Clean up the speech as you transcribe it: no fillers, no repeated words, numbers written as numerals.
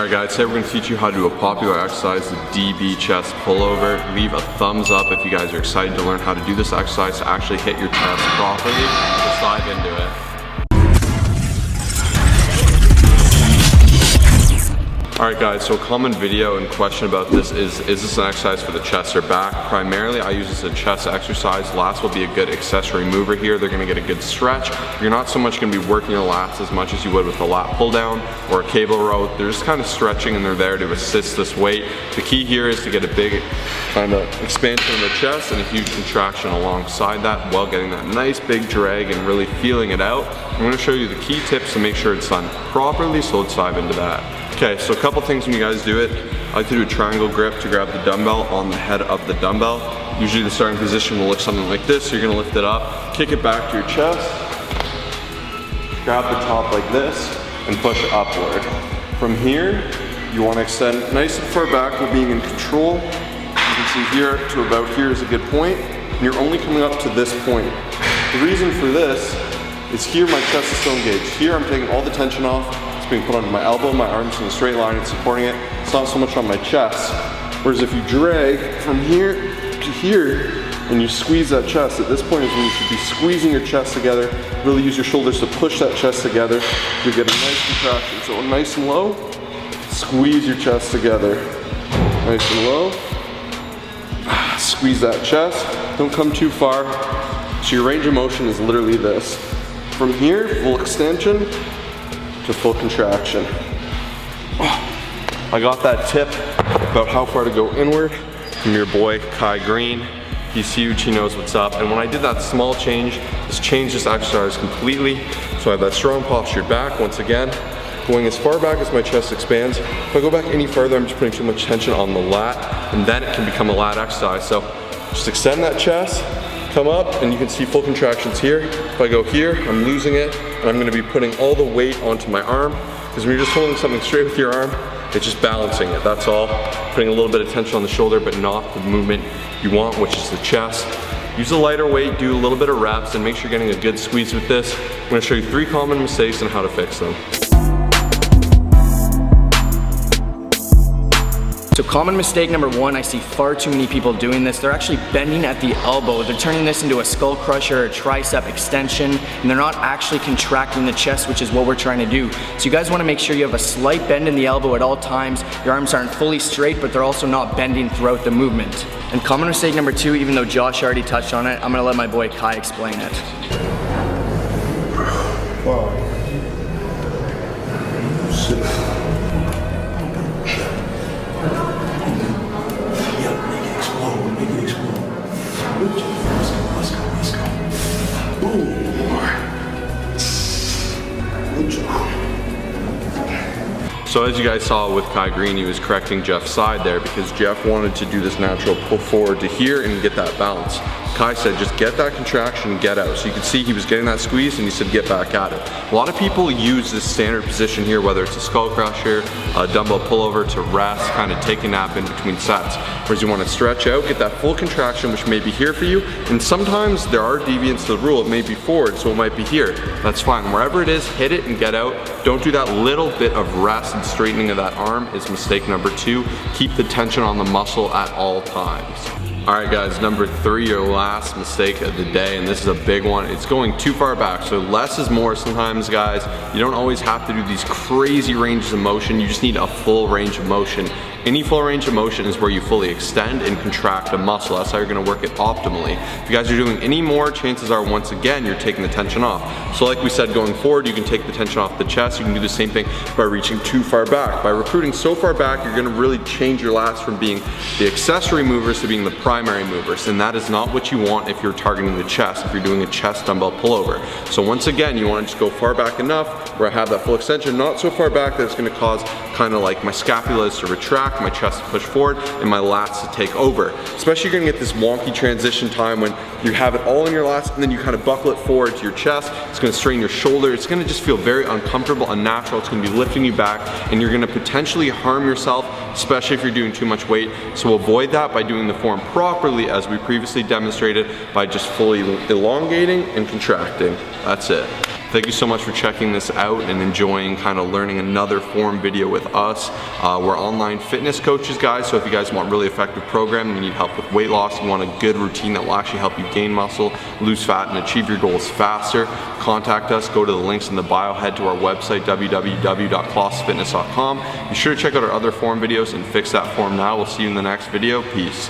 Alright guys, today we're going to teach you how to do a popular exercise, the DB chest pullover. Leave a thumbs up if you guys are excited to learn how to do this exercise to actually hit your chest properly. Let's dive into it. Alright guys, so a common video and question about this is this an exercise for the chest or back? Primarily I use this as a chest exercise. Lats will be a good accessory mover here. They're going to get a good stretch. You're not so much going to be working your lats as much as you would with a lat pull down or a cable row. They're just kind of stretching and they're there to assist this weight. The key here is to get a big kind of expansion in the chest and a huge contraction alongside that while getting that nice big drag and really feeling it out. I'm going to show you the key tips to make sure it's done properly, so let's dive into that. Okay, so a couple things when you guys do it. I like to do a triangle grip to grab the dumbbell on the head of the dumbbell. Usually the starting position will look something like this. So you're gonna lift it up, kick it back to your chest, grab the top like this, and push upward. From here, you wanna extend nice and far back while being in control. You can see here to about here is a good point, and you're only coming up to this point. The reason for this is here my chest is still engaged. Here I'm taking all the tension off. Being put onto my elbow, my arms in a straight line and supporting it. It's not so much on my chest. Whereas if you drag from here to here and you squeeze that chest, at this point is when you should be squeezing your chest together. Really use your shoulders to push that chest together. You get a nice contraction. So nice and low, squeeze your chest together. Nice and low, squeeze that chest. Don't come too far. So your range of motion is literally this. From here, full extension, to full contraction. I got that tip about how far to go inward from your boy Kai Green. He's huge, he knows what's up. And when I did that small change, this changed this exercise completely. So I have that strong postured back once again, going as far back as my chest expands. If I go back any further, I'm just putting too much tension on the lat, and then it can become a lat exercise. So just extend that chest, come up, and you can see full contractions here. If I go here, I'm losing it, and I'm gonna be putting all the weight onto my arm, because when you're just holding something straight with your arm, it's just balancing it, that's all. Putting a little bit of tension on the shoulder, but not the movement you want, which is the chest. Use a lighter weight, do a little bit of reps, and make sure you're getting a good squeeze with this. I'm gonna show you 3 common mistakes and how to fix them. So common mistake number 1, I see far too many people doing this. They're actually bending at the elbow. They're turning this into a skull crusher or a tricep extension, and they're not actually contracting the chest, which is what we're trying to do. So you guys wanna make sure you have a slight bend in the elbow at all times. Your arms aren't fully straight, but they're also not bending throughout the movement. And common mistake number 2, even though Josh already touched on it, I'm gonna let my boy Kai explain it. Wow. So as you guys saw with Kai Green, he was correcting Jeff's side there because Jeff wanted to do this natural pull forward to here and get that bounce. Kai said just get that contraction and get out. So you can see he was getting that squeeze and he said get back at it. A lot of people use this standard position here, whether it's a skull crusher, a dumbbell pullover, to rest, kind of take a nap in between sets. Whereas you want to stretch out, get that full contraction, which may be here for you. And sometimes there are deviants to the rule. It may be forward, so it might be here. That's fine. Wherever it is, hit it and get out. Don't do that little bit of rest and straightening of that arm is mistake number 2. Keep the tension on the muscle at all times. Alright guys, number 3, your last mistake of the day, and this is a big one. It's going too far back. So less is more sometimes, guys. You don't always have to do these crazy ranges of motion. You just need a full range of motion. Any full range of motion is where you fully extend and contract a muscle. That's how you're gonna work it optimally. If you guys are doing any more, chances are once again, you're taking the tension off. So like we said, going forward, you can take the tension off the chest. You can do the same thing by reaching too far back. By recruiting so far back, you're gonna really change your lats from being the accessory movers to being the primary movers. And that is not what you want if you're targeting the chest, if you're doing a chest dumbbell pullover. So once again, you wanna just go far back enough where I have that full extension, not so far back that it's gonna cause kind of like my scapulas to retract, my chest to push forward, and my lats to take over. Especially you're gonna get this wonky transition time when you have it all in your lats and then you kind of buckle it forward to your chest. It's gonna strain your shoulder. It's gonna just feel very uncomfortable, unnatural. It's gonna be lifting you back, and you're gonna potentially harm yourself, especially if you're doing too much weight. So avoid that by doing the form properly, as we previously demonstrated, by just fully elongating and contracting. That's it. Thank you so much for checking this out and enjoying kind of learning another form video with us. We're online fitness coaches, guys, so if you guys want really effective programming, you need help with weight loss, you want a good routine that will actually help you gain muscle, lose fat, and achieve your goals faster, contact us. Go to the links in the bio, head to our website, www.colossusfitness.com. Be sure to check out our other form videos and fix that form now. We'll see you in the next video. Peace.